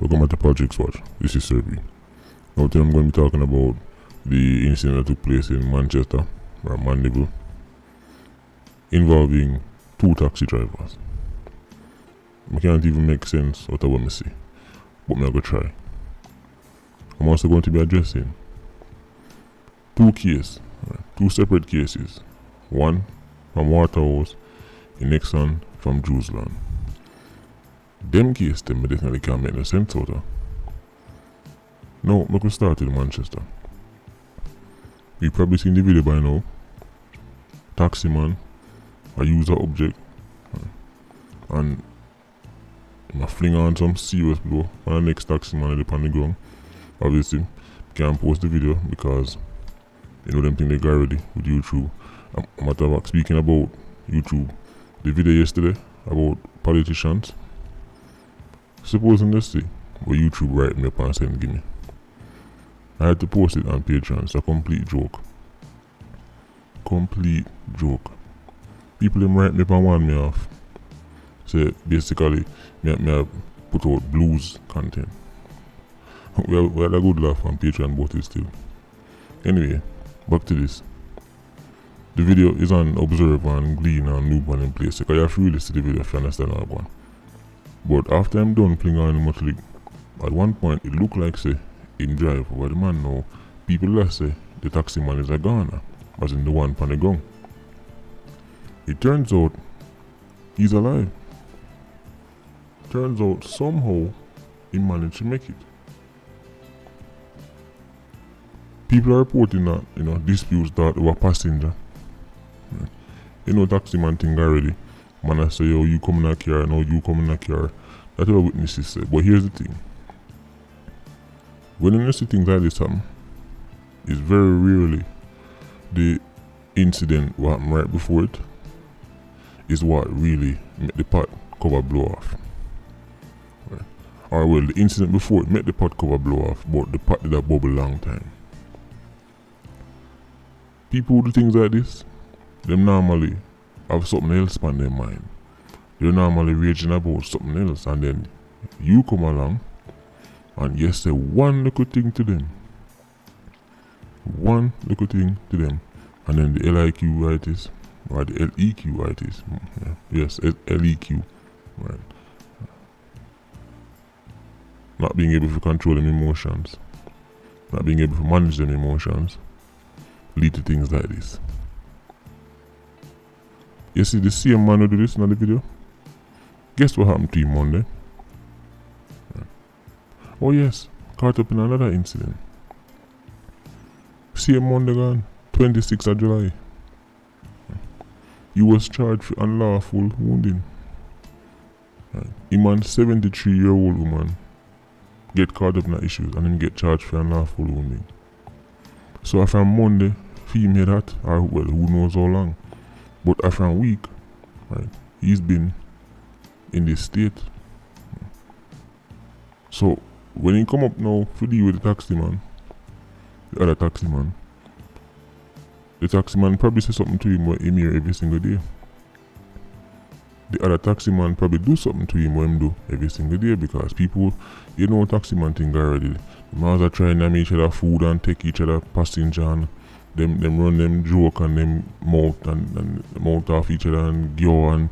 Welcome back to Projects Watch. This is Serbi. Now today I'm going to be talking about the incident that took place in Manchester, or Mandeville, involving two taxi drivers. I can't even make sense out of what I see, but I'm going to try. I'm also going to be addressing two separate cases. One from Waterhouse, the next one from Jerusalem. Them cases, them definitely can't make no sense out of. Now, we can start with Manchester. You've probably seen the video by now. Taxi man, a user object, and I fling on some serious blow on the next taxi man up on the ground. Obviously, can't post the video because you know them thing they got ready with YouTube. Matter of fact, speaking about YouTube, the video yesterday about politicians. Supposing let's see what YouTube write me up and send give me. I had to post it on Patreon. It's a complete joke. Complete joke. People them write me up and warn me off. So basically, me put out blues content. we had a good laugh on Patreon about it still. Anyway, back to this. The video is on Observe and Glean and Noob in place. So you have to really see the video if you understand what I'm going. But after I'm done playing on the motor league, at one point it looked like say him drive over the man now. People that say the taxi man is a goner, as in the one on the ground. It turns out he's alive. Turns out somehow he managed to make it. People are reporting that disputes that over passenger. Taxi man thing already. Man I say, yo, you come in a car, no, you come in a car. That's what witnesses say. But here's the thing. When you see things like this happen, it's very rarely the incident what happened right before it is what really made the pot cover blow off. Right. Or well, the incident before it made the pot cover blow off, but the pot did a bubble long time. People who do things like this, them normally have something else on their mind. They're normally raging about something else, and then you come along and you say one little thing to them. One little thing to them. And then the LIQ writers, or the LEQ writers. Yes, LEQ. Right. Not being able to control them emotions. Not being able to manage them emotions. Lead to things like this. You see the same man who do this in the video? Guess what happened to him Monday? Oh yes, caught up in another incident. Same Monday gone, 26th of July. He was charged for unlawful wounding. Him and 73-year-old woman get caught up in the issues and him get charged for unlawful wounding. So after Monday, him hear that, or well, who knows how long. But after a week, right, he's been in this state. So when he come up now to deal with the taxi man, the other taxi man, the taxi man probably say something to him what him hear every single day. The other taxi man probably do something to him what him do every single day, because people, taxi man thing already. The mans are trying to make each other food and take each other passenger, and them run them joke and them mouth and mouth off each other and go and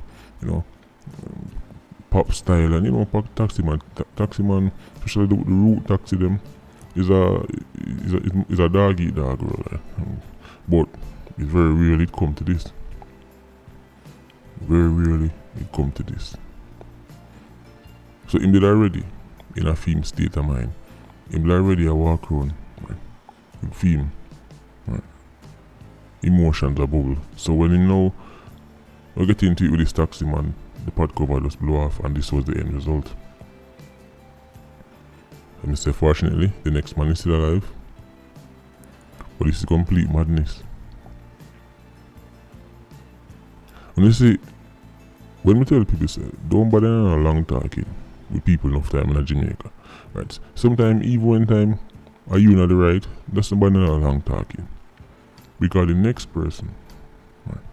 pop style, and taxi man especially the route taxi them is a dog eat dog, right? But it's very rarely it come to this. Very rarely it come to this. So him did already in a film state of mind. Him did already a walk around, right? With film, right? Emotions are bubble. So when we get into it with this taxi man, the pot cover just blew off, and this was the end result. Let me say, fortunately, the next man is still alive. But this is complete madness. And you see, when we tell people, say, don't bother on a long talking with people enough time in Jamaica. Right? Sometimes, even when time are you not the right, that's not bother on a long talking. Because the next person, right,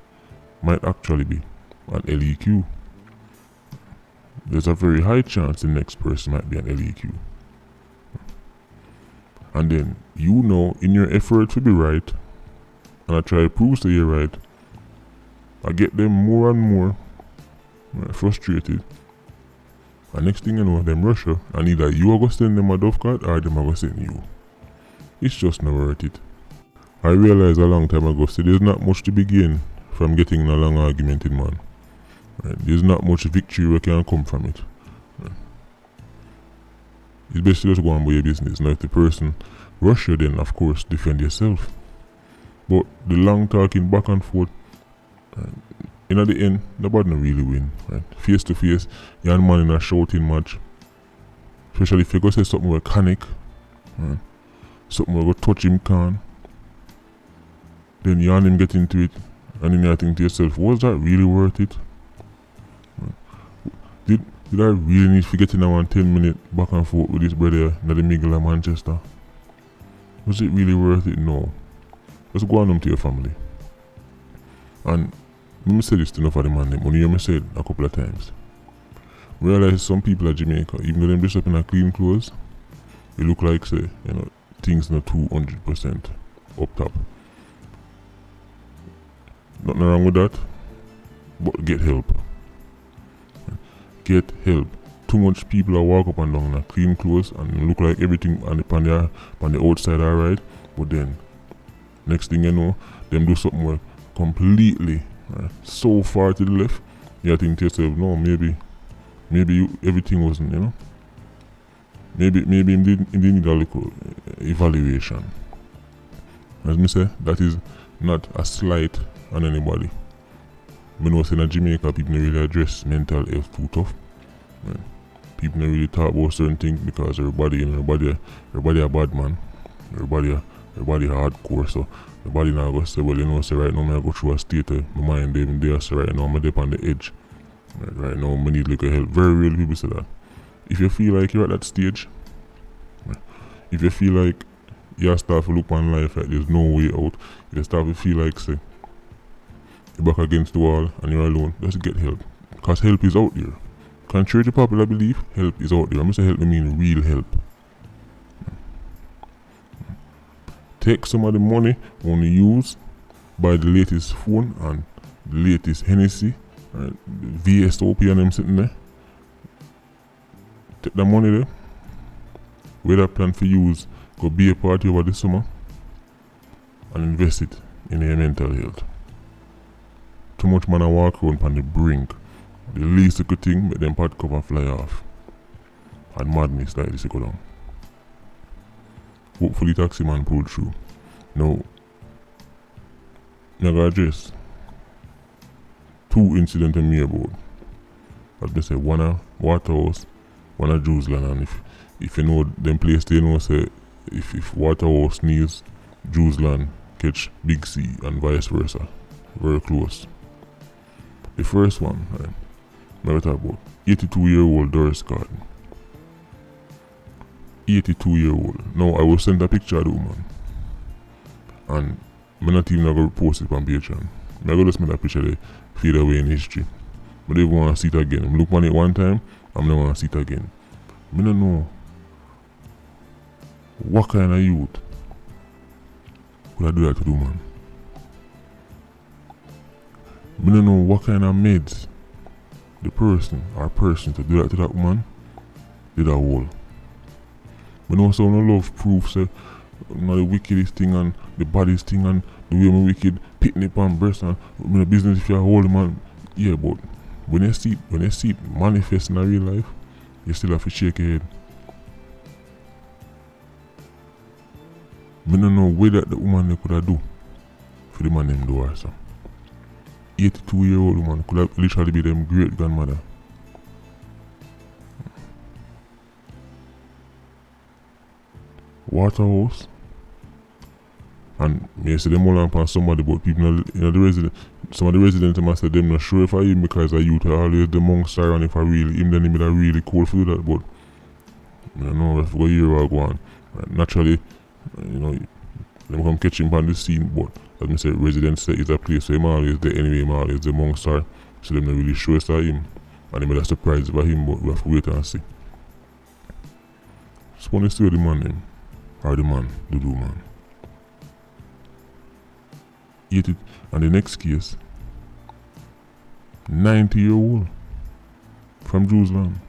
might actually be an LEQ. There's a very high chance the next person might be an LEQ. And then you know, in your effort to be right, and I try to prove to you right, I get them more and more frustrated. And next thing you know, them rush you, and either you are going to send them a dove card or them are going to send you. It's just not worth it. I realized a long time ago, so there's not much to be gained from getting in a long argument in man. Right? There's not much victory that can come from it. Right? It's best to just go on with your business. Now if the person rush you, then of course defend yourself. But the long talking back and forth, in at the end, nobody not really win. Right? Face to face, you and man in a shouting match. Especially if you go say something with Canic, right? Something will go touch him can. Then you and him get into it, and then you think to yourself, was that really worth it? Did I really need to get in a 10-minute back and forth with this brother in the middle of Manchester? Was it really worth it? No. Just go on home to your family. And let me say this to enough of the man them. When you hear me say it a couple of times. Realize some people at Jamaica, even though them dress up in a clean clothes, they look like say, things not 200% up top. Nothing wrong with that, but get help. Get help. Too much people are walk up and down in a clean clothes and look like everything on the outside alright, but then next thing you know, them do something where completely so far to the left, you think to yourself, no, maybe everything wasn't, maybe it didn't need a little evaluation. As me say, that is not a slight on anybody. I know in Jamaica people don't really address mental health too tough. Right? People don't really talk about certain things because everybody a bad man. Everybody hardcore, so everybody now go say, well, say right now I go through a state of my mind even there, so right now I'm up on the edge. Right now I need little help. Very real people say that. If you feel like you're at that stage, if you feel like you start to look on life like there's no way out, if you start to feel like say you're back against the wall and you're alone, just get help. Because help is out there. Contrary to popular belief, help is out there. I'm going to say help, I mean real help. Take some of the money only use, buy the latest phone and the latest Hennessy, right? The VSOP and them sitting there. Take the money there. Where that plan for use, go be a party over the summer and invest it in your mental health. Too much man a walk around on the brink. The least little thing make them pot cover fly off. And madness like this go down. Hopefully taxi man pulled through. Now, I gotta address 2 incidents in me about. As I say, one a Waterhouse, one a Jerusalem, and if you know them place they know say if Waterhouse sneeze, Jerusalem catch Big C and vice versa. Very close. The first one, I talk about 82-year-old Doris Garden. 82-year-old. Now I will send a picture of the woman. And I'm not even going to post it on Patreon. I'm going to just make that picture there, fade away in history. But I don't want to see it again. I look on it one time, I'm not want to see it again. I don't know what kind of youth would I do that to the woman. I don't know what kind of meds the person or persons to do that to that woman did a whole. I know some love proof say the wickedest thing and the baddest thing and the way my wicked pitting it on breast and the business if you're holding man. Yeah, but when you see it manifest in a real life, you still have to shake your head. I don't know what that the woman they could have do for the man them do or so. 82-year-old woman could have literally be them great grandmother. Waterhouse. And me say them all on somebody, but people in the resident, some of the residents must say them not sure if I him because I youth are always the monk star and if I really him then him a really cool for that, but I don't know if we go here or go on. Naturally, them come catch him on the scene, but as me say, residents say it's a place where him always there anyway, him always the monk star, so them not really sure it's him, and them are surprised by him, but we have to wait and see. Just want to see the man them. Or the man, the do man. 80, and the next case, 90-year-old from Jerusalem.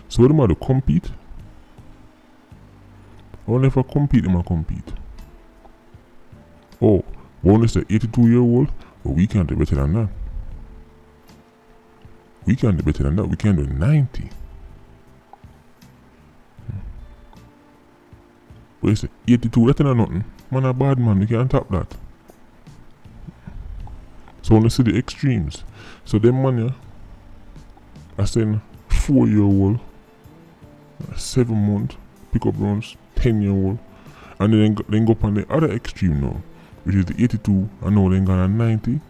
So what am I to compete? Only if I compete, am I compete? Oh, we only say 82-year-old, but we can't do better than that. We can't do better than that. We can't do 90. But you say 82, that's not nothing. Man a bad man, we can't top that. So only see the extremes. So them man, yeah, I send 4-year-old, 7 month, pick up runs, 10-year-old, and then go up on the other extreme now, which is the 82, and now then gone at 90.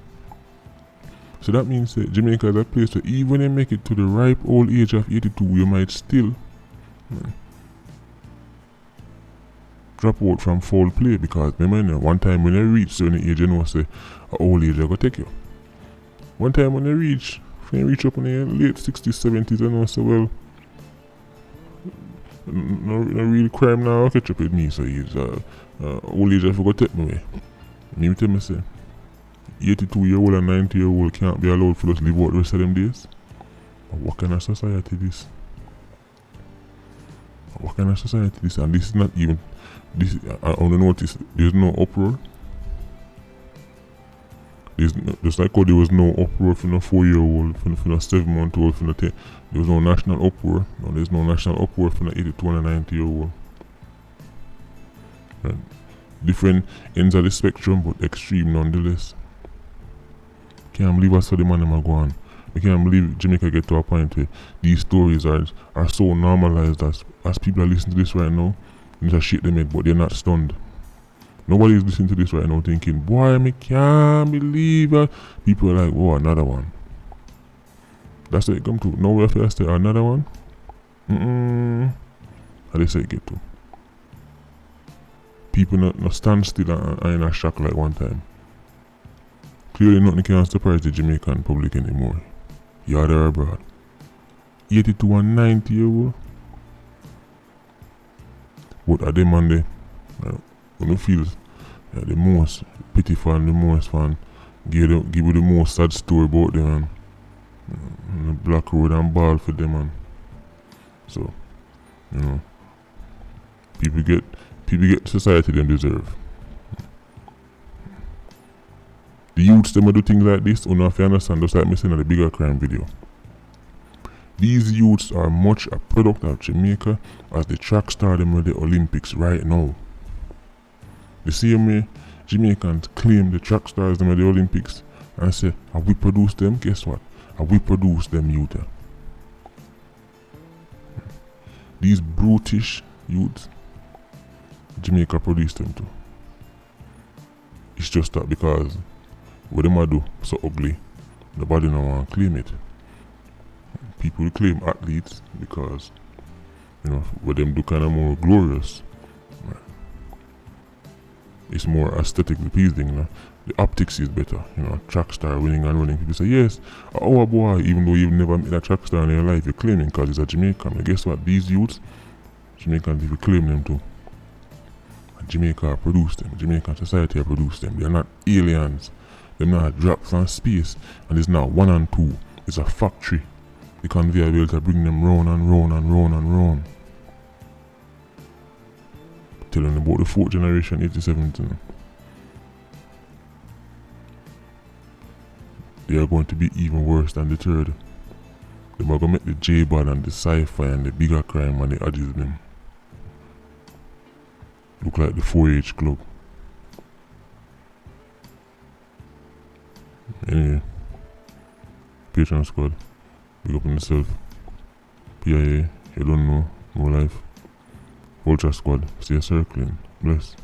So that means that Jamaica is a place where even when they make it to the ripe old age of 82, you might still drop out from foul play, because remember, one time when you reach certain age, you know, say, a old age, I go take you. One time when you reach up in the late 60s, 70s, you know, say, well, no real crime now will catch up with me, so he's old age I forgot to take me away. Me tell me say 82-year-old and 90-year-old can't be allowed for us to live out the rest of them days. But what kind of society this? What kind of society this? And this is not even this. I only notice there's no uproar. Just like how there was no uproar for no 4-year-old, for no 7-month-old, for no 10. There was no national uproar. No, there's no national uproar for no 82 and a 90-year-old. Right. Different ends of the spectrum, but extreme nonetheless. Can't believe I saw the man go on. I can't believe Jamaica get to a point where these stories are so normalized as people are listening to this right now. They just shake them head, but they're not stunned. Nobody is listening to this right now thinking, boy, I can't believe it. People are like, oh, another one. That's what it come to. Now we have to say another one. How they say it get to. People not stand still and in a shock like one time. Clearly nothing can surprise the Jamaican public anymore. You're there abroad. 82 and 90-year-old. But at them man when you feel the most pitiful and the most fun, give you the most sad story about them and the black road and ball for them, man. So, you know, people get society them deserve. The youths them do things like this, you have to understand, just like me saying in the bigger crime video. These youths are much a product of Jamaica as the track star them with the Olympics right now. The same way Jamaicans claim the track stars them with the Olympics and say, have we produced them? Guess what? Have we produced them youth? These brutish youths, Jamaica produced them too. It's just that because what them do so ugly, nobody no want to claim it. People claim athletes because, you know, what them do kind of more glorious. It's more aesthetically pleasing, you know. The optics is better, you know. Track star winning and running. People say, yes, our boy, even though you've never met a track star in your life, you're claiming because he's a Jamaican. And guess what? These youths, Jamaicans, if you claim them too. Jamaica produced them. Jamaican society produced them. They're not aliens. They're not dropped from space. And it's not 1 and 2. It's a factory. The conveyor belt to bring them round and round and round and round. Telling about the 4th generation, 87th. They are going to be even worse than the 3rd. They are going to make the J-Bad and the sci-fi and the bigger crime and the addies them look like the 4-H club. Anyway, Patreon squad, big up on yourself. PIA, you don't know, no life. Vulture squad, stay circling. Bless.